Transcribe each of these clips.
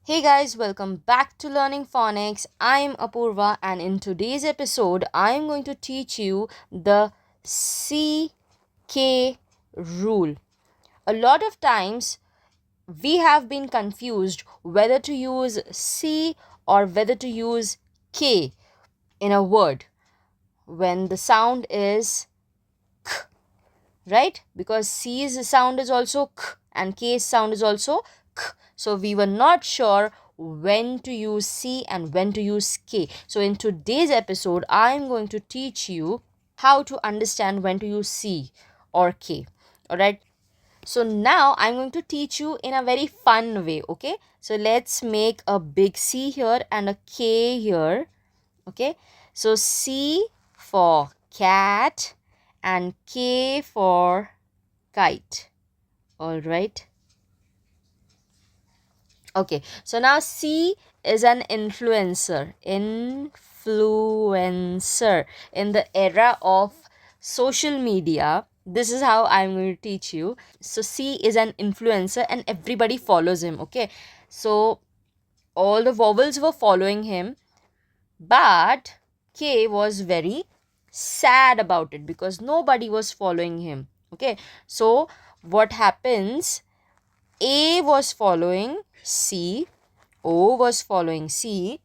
Hey guys, welcome back to Learning Phonics. I'm Apurva, and in today's episode, I'm going to teach you the CK rule. A lot of times, we have been confused whether to use C or whether to use K in a word when the sound is right, because C's sound is also k and K's sound is also k. So we were not sure when to use C and when to use K. So in today's episode, I'm going to teach you how to understand when to use C or K. All right. So now I'm going to teach you in a very fun way. Okay. So let's make a big C here and a K here. Okay. So C for cat and K for kite. All right. Okay. So now C is an influencer. Influencer in the era of social media. This is how I'm going to teach you. So C is an influencer and everybody follows him. Okay. So all the vowels were following him, but K was very sad about it because nobody was following him. Okay. So what happens? A was following C, O was following C,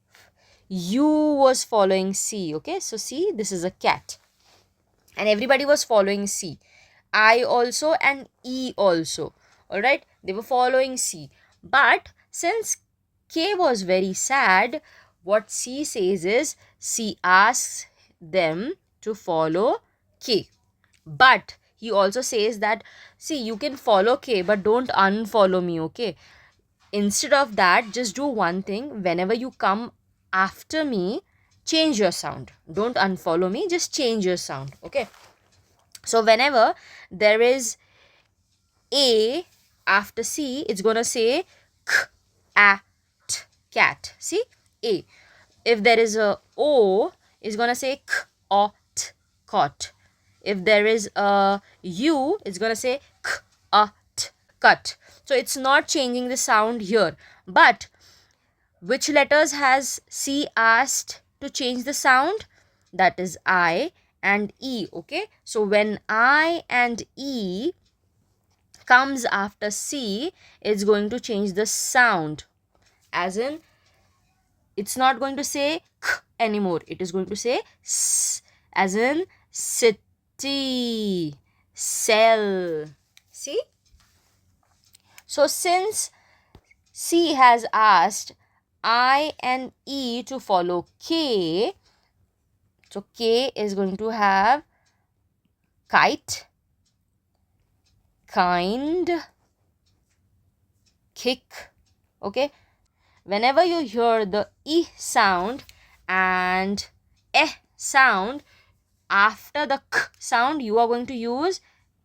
U was following C. Okay, so C, this is a cat, and everybody was following C. I also and E also. All right, they were following C. But since K was very sad, what C says is C asks them to follow K. But he also says that, see, you can follow K, but don't unfollow me, okay? Instead of that, just do one thing. Whenever you come after me, change your sound. Don't unfollow me, just change your sound, okay? So whenever there is A after C, it's gonna say k, at, cat. See? A. If there is a O, it's gonna say k, ot, cot. If there is a U, it's gonna say k, at, cut. So it's not changing the sound here. But which letters has C asked to change the sound? That is I and E. Okay. So when I and E comes after C, it's going to change the sound. As in, it's not going to say k anymore. It is going to say s, as in city, cell. See? So since C has asked I and E to follow K, so K is going to have kite, kind, kick. Okay. Whenever you hear the E sound and eh sound, after the k sound, you are going to use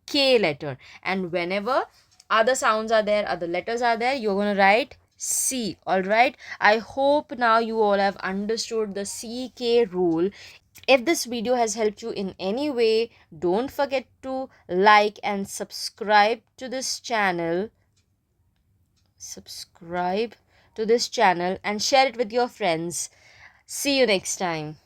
K letter. And whenever other sounds are there, other letters are there, you're going to write C. Alright. I hope now you all have understood the CK rule. If this video has helped you in any way, don't forget to like and subscribe to this channel. Subscribe to this channel and share it with your friends. See you next time.